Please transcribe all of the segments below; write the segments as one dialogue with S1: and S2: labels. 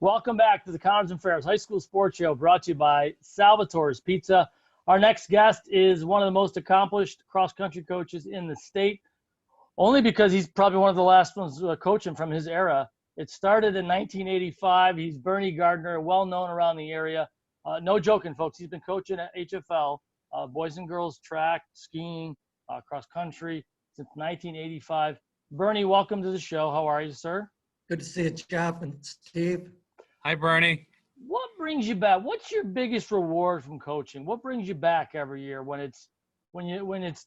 S1: Welcome back to the Connors and Ferris High School Sports Show, brought to you by Salvatore's Pizza. Our next guest is one of the most accomplished cross-country coaches in the state, only because he's probably one of the last ones coaching from his era. It started in 1985. He's Bernie Gardner, well-known around the area. No joking, folks. He's been coaching at HFL, boys and girls track, skiing, cross-country since 1985. Bernie, welcome to the show. How are you, sir?
S2: Good to see you, Jeff and Steve.
S3: Hi, Bernie.
S1: What brings you back? What's your biggest reward from coaching? What brings you back every year when it's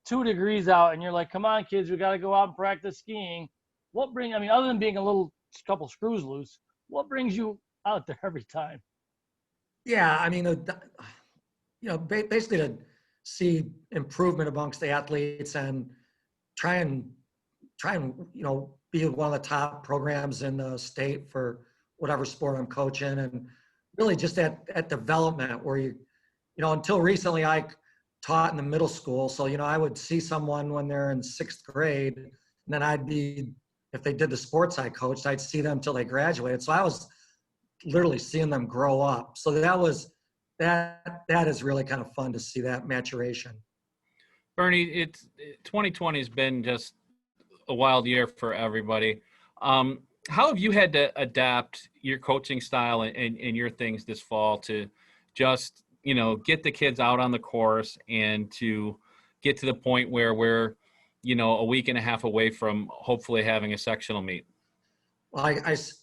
S1: 2 degrees out and you're like, come on, kids, we got to go out and practice skiing? Other than being a couple screws loose, what brings you out there every time?
S2: Yeah, basically to see improvement amongst the athletes and try and be one of the top programs in the state for whatever sport I'm coaching, and really just at development where until recently I taught in the middle school. So, I would see someone when they're in 6th grade, and then if they did the sports I coached, I'd see them till they graduated. So I was literally seeing them grow up. So that is really kind of fun to see that maturation.
S3: Bernie, 2020 has been just a wild year for everybody. How have you had to adapt your coaching style and your things this fall to just, get the kids out on the course and to get to the point where we're, a week and a half away from hopefully having a sectional meet?
S2: Well,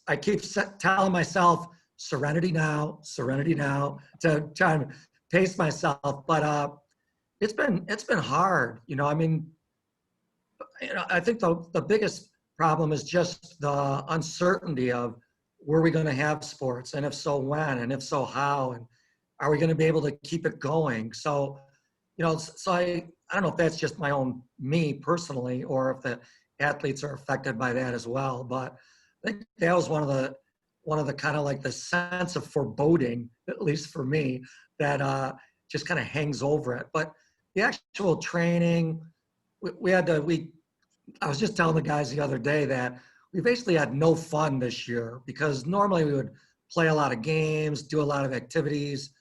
S2: I keep telling myself, serenity now, to try and pace myself. But it's been hard. I think the biggest problem is just the uncertainty of, were we going to have sports, and if so, when, and if so, how, and are we going to be able to keep it going? So, I don't know if that's just me personally, or if the athletes are affected by that as well. But I think that was one of the kind of like the sense of foreboding, at least for me, that just kind of hangs over it. But the actual training, I was just telling the guys the other day that we basically had no fun this year, because normally we would play a lot of games, do a lot of activities,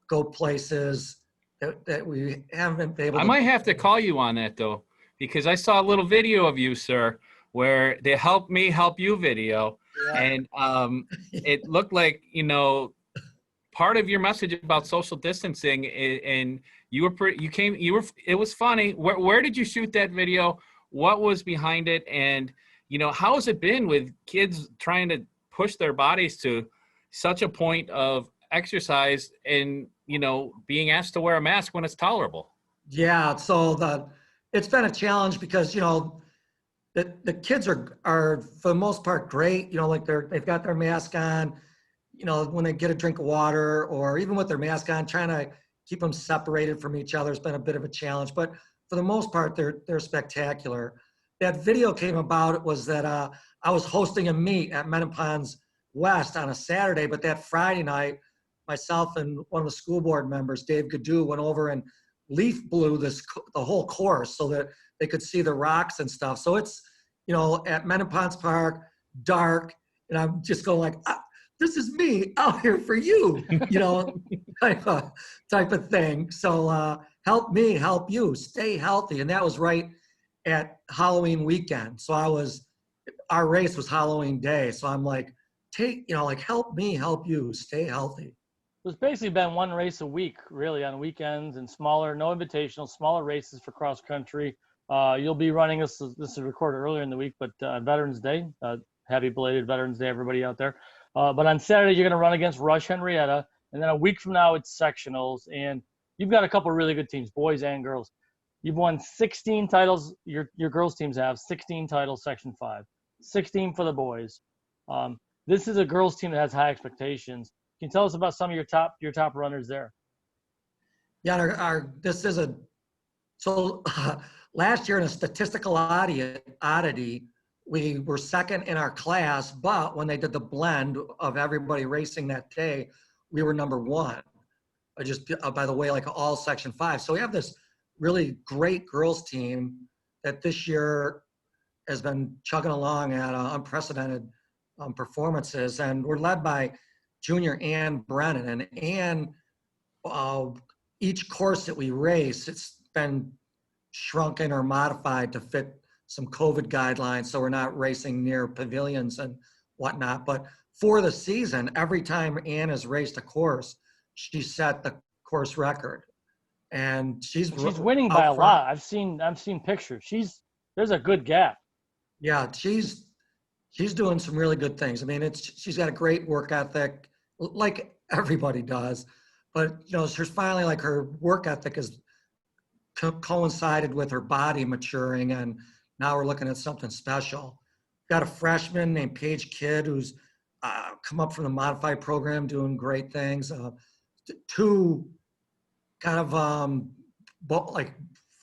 S2: go places that we haven't been able to.
S3: I might have to call you on that, though, because I saw a little video of you, sir, where they help me help you video. Yeah. And it looked like, part of your message about social distancing, and it was funny. Where did you shoot that video? What was behind it? And, how has it been with kids trying to push their bodies to such a point of exercise and, being asked to wear a mask when it's tolerable? Yeah.
S2: So it's been a challenge because, the kids are for the most part great, they've got their mask on, when they get a drink of water, or even with their mask on, trying to keep them separated from each other has been a bit of a challenge. But for the most part, they're spectacular. That video came about, it was that I was hosting a meet at Menopause West on a Saturday, but that Friday night, myself and one of the school board members, Dave Gaddu, went over and leaf blew the whole course so that they could see the rocks and stuff. So it's, at Menopause Park, dark, and I'm just going like, this is me out here for you, type of thing. So help me, help you, stay healthy. And that was right at Halloween weekend. So our race was Halloween day. So I'm like, help me, help you, stay healthy.
S1: It's basically been one race a week, really, on weekends, and smaller, no invitational, smaller races for cross country. You'll be running this is recorded earlier in the week, but Veterans Day, happy belated Veterans Day, everybody out there. But on Saturday, you're going to run against Rush Henrietta, and then a week from now, it's sectionals, and you've got a couple of really good teams, boys and girls. You've won 16 titles. Your girls teams have 16 titles, Section 5, 16 for the boys. This is a girls team that has high expectations. Can you tell us about some of your top runners there?
S2: Yeah, last year in a statistical oddity, we were second in our class, but when they did the blend of everybody racing that day, we were number 1. Just by the way, like all Section 5. So we have this really great girls team that this year has been chugging along at unprecedented performances, and we're led by Junior Ann Brennan. And Ann, each course that we race, it's been shrunken or modified to fit some COVID guidelines. So we're not racing near pavilions and whatnot. But for the season, every time Ann has raced a course, she set the course record. And she's
S1: winning by a lot. I've seen pictures. There's a good gap.
S2: Yeah, she's doing some really good things. I mean, she's got a great work ethic, like everybody does. But she's finally, like, her work ethic has coincided with her body maturing, and now we're looking at something special. Got a freshman named Paige Kidd who's come up from the modified program, doing great things. Two kind of like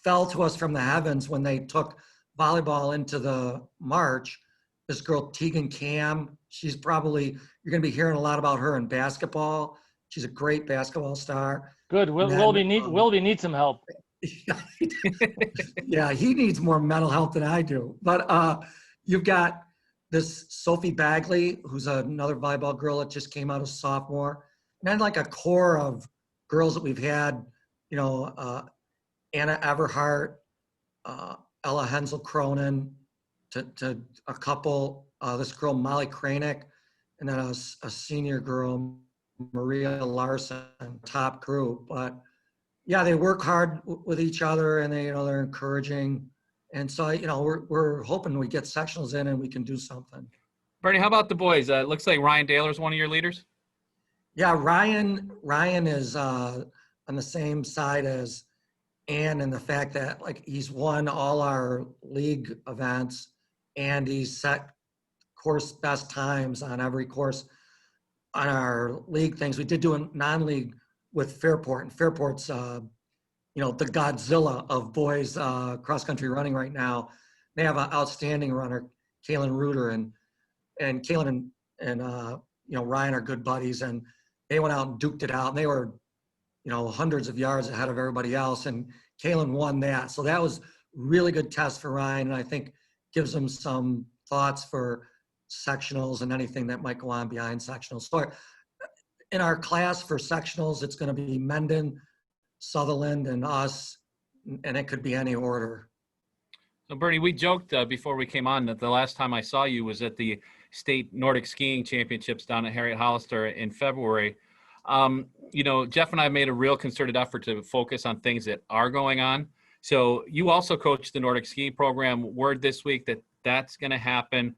S2: fell to us from the heavens when they took volleyball into the March. This girl, Tegan Cam, she's probably, you're going to be hearing a lot about her in basketball. She's a great basketball star.
S1: Good. Wilby needs some help.
S2: Yeah, he needs more mental health than I do. But you've got this Sophie Bagley, who's another volleyball girl that just came out as sophomore. And then, like, a core of girls that we've had, Anna Everhart, Ella Hensel Cronin, to a couple, this girl Molly Kranick, and then a senior girl, Maria Larson, top group. But yeah, they work hard with each other, and they're encouraging. And so, we're hoping we get sectionals in and we can do something.
S3: Bernie, how about the boys? It looks like Ryan Daler's one of your leaders.
S2: Yeah, Ryan is on the same side as Ann in the fact that, like, he's won all our league events and he's set course best times on every course on our league things. We did do a non-league with Fairport, and Fairport's the Godzilla of boys cross-country running right now. They have an outstanding runner, Kaylin Reuter, and Kaylin and Ryan are good buddies, and they went out and duked it out, and they were hundreds of yards ahead of everybody else, and Kaylin won that. So that was really good test for Ryan, and I think gives him some thoughts for sectionals and anything that might go on behind sectionals. So in our class for sectionals, it's going to be Menden, Sutherland, and us, and it could be any order.
S3: So Bernie, we joked before we came on that the last time I saw you was at the state Nordic skiing championships down at Harriet Hollister in February. Jeff and I made a real concerted effort to focus on things that are going on. So you also coach the Nordic skiing program. Word this week that that's going to happen.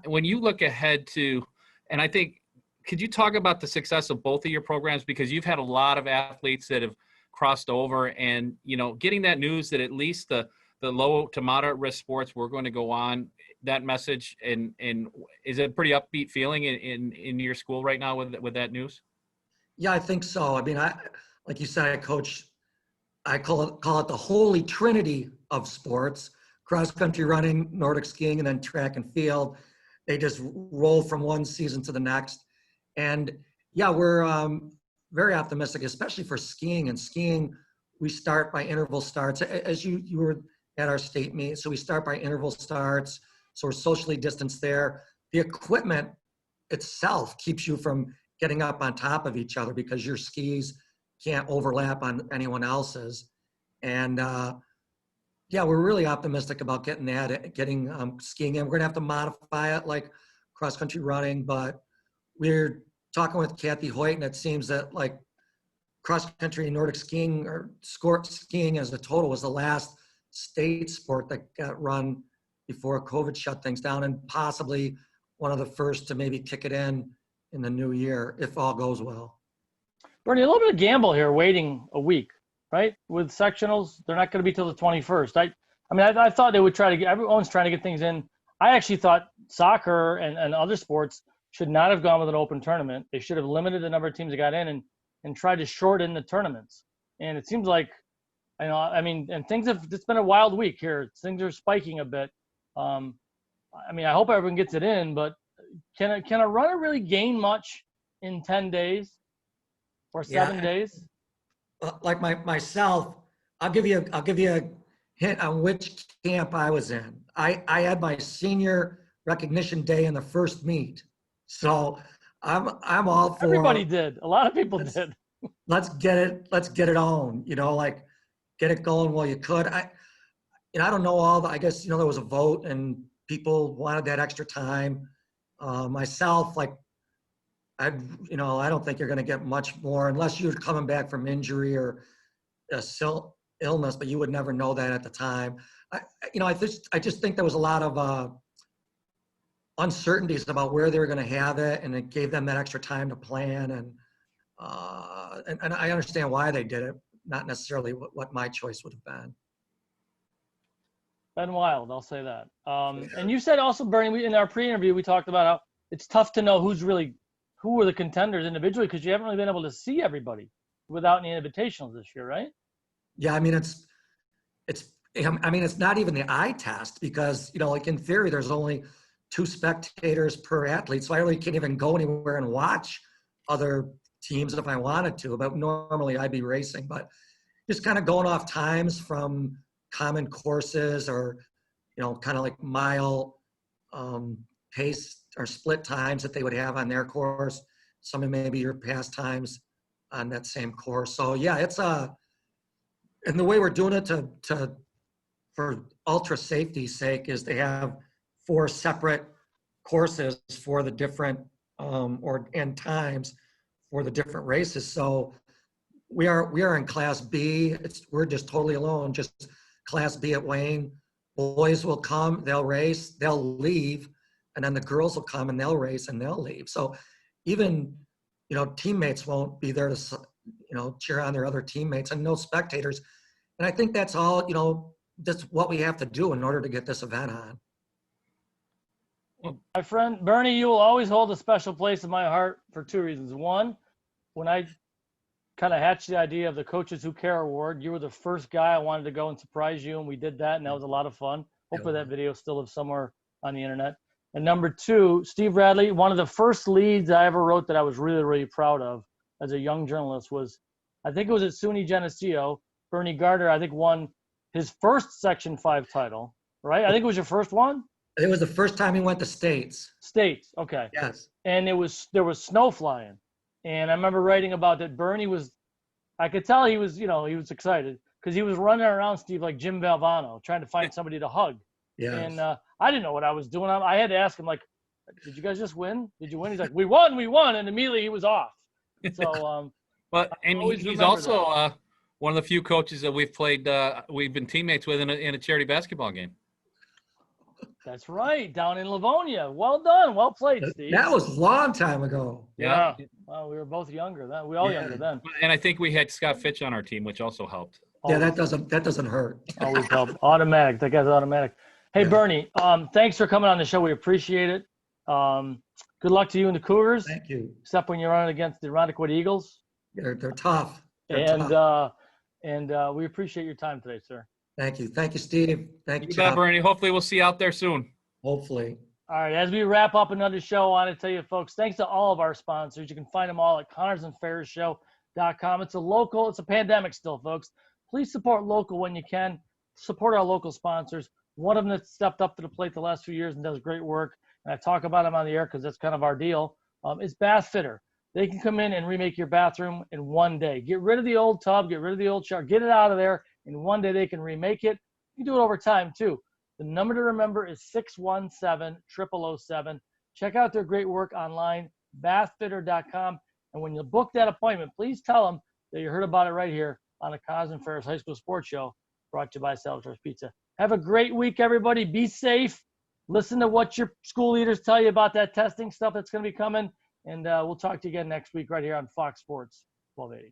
S3: When you look ahead to, and I think, could you talk about the success of both of your programs? Because you've had a lot of athletes that have crossed over, and, getting that news that at least the low to moderate risk sports were going to go on, that message, and is it a pretty upbeat feeling in your school right now with that news?
S2: Yeah, I think so. I mean, like you said, I call it the holy trinity of sports: cross-country running, Nordic skiing, and then track and field. They just roll from one season to the next. And yeah, we're very optimistic, especially for skiing. And skiing, we start by interval starts, as you were at our state meet. So we start by interval starts. So we're socially distanced there. The equipment itself keeps you from getting up on top of each other because your skis can't overlap on anyone else's. And yeah, we're really optimistic about getting skiing in. We're gonna have to modify it like cross-country running, but we're talking with Kathy Hoyt, and it seems that, like, cross-country Nordic skiing or skiing as a total was the last state sport that got run before COVID shut things down, and possibly one of the first to maybe kick it in the new year, if all goes well.
S1: Bernie, a little bit of gamble here, waiting a week, right? With sectionals, they're not going to be till the 21st. I thought they would try to get, everyone's trying to get things in. I actually thought soccer and other sports should not have gone with an open tournament. They should have limited the number of teams that got in and tried to shorten the tournaments. And it seems like, it's been a wild week here. Things are spiking a bit. I hope everyone gets it in, but can a runner really gain much in 10 days or 7 days?
S2: Like myself, I'll give you a hint on which camp I was in. I had my senior recognition day in the first meet. So I'm all for.
S1: Everybody did. A lot of people did.
S2: Let's get it on. Like get it going while you could. I don't know I guess there was a vote and people wanted that extra time. Myself, like I don't think you're going to get much more unless you're coming back from injury or illness, but you would never know that at the time. I just think there was a lot of uncertainties about where they were going to have it, and it gave them that extra time to plan. And I understand why they did it, not necessarily what my choice would have been.
S1: Been wild, I'll say that. And you said also, Bernie, in our pre-interview, we talked about how it's tough to know who are the contenders individually because you haven't really been able to see everybody without any invitationals this year, right?
S2: Yeah, I mean it's not even the eye test because like in theory there's only 2 spectators per athlete, so I really can't even go anywhere and watch other teams if I wanted to. But normally I'd be racing, but just kind of going off times from common courses or kind of like mile pace or split times that they would have on their course. Some of maybe your past times on that same course. So yeah, it's and the way we're doing it for ultra safety's sake is they have 4 separate courses for the different and times for the different races. So we are in Class B. We're just totally alone, just Class B at Wayne. Boys will come, they'll race, they'll leave, and then the girls will come and they'll race and they'll leave. So even teammates won't be there to cheer on their other teammates, and no spectators. And I think that's all that's what we have to do in order to get this event on.
S1: My friend Bernie, you will always hold a special place in my heart for 2 reasons. One, when I kind of hatched the idea of the Coaches Who Care Award, you were the first guy I wanted to go and surprise you, and we did that, and that was a lot of fun. Hopefully that video still lives somewhere on the internet. And number 2, Steve Radley, one of the first leads I ever wrote that I was really, really proud of as a young journalist was, I think it was at SUNY Geneseo. Bernie Gardner, I think, won his first Section 5 title, right? I think it was your first one?
S2: It was the first time he went to States.
S1: States, okay.
S2: Yes.
S1: And there was snow flying. And I remember writing about that. Bernie I could tell he was excited because he was running around, Steve, like Jim Valvano, trying to find somebody to hug.
S2: Yes.
S1: And I didn't know what I was doing. I had to ask him, like, did you guys just win? Did you win? He's like, we won. And immediately he was off. So,
S3: well, and he's also one of the few coaches that we've been teammates with in a charity basketball game.
S1: That's right, down in Livonia. Well done, well played, Steve.
S2: That was a long time ago.
S1: Yeah. Well, we were both younger then. We all younger then.
S3: And I think we had Scott Fitch on our team, which also helped.
S2: Yeah, that doesn't hurt.
S1: Always help. Automatic. That guy's automatic. Hey, yeah. Bernie, thanks for coming on the show. We appreciate it. Good luck to you and the Cougars.
S2: Thank you.
S1: Except when you're running against the Irondequoit Eagles.
S2: They're tough.
S1: And we appreciate your time today, sir.
S2: Thank you, Steve. Thank you,
S3: Chuck. Bernie. Hopefully, we'll see you out there soon.
S2: Hopefully.
S1: All right. As we wrap up another show, I want to tell you, folks, thanks to all of our sponsors. You can find them all at ConnorsandFerrisShow.com. It's a pandemic still, folks. Please support local when you can. Support our local sponsors. One of them that stepped up to the plate the last few years and does great work, and I talk about them on the air because that's kind of our deal, is Bath Fitter. They can come in and remake your bathroom in one day. Get rid of the old tub, get rid of the old shower, get it out of there. In one day, they can remake it. You can do it over time, too. The number to remember is 617-0007. Check out their great work online, bathfitter.com. And when you book that appointment, please tell them that you heard about it right here on the Connors and Ferris High School Sports Show, brought to you by Salvatore's Pizza. Have a great week, everybody. Be safe. Listen to what your school leaders tell you about that testing stuff that's going to be coming. And we'll talk to you again next week right here on Fox Sports 1280.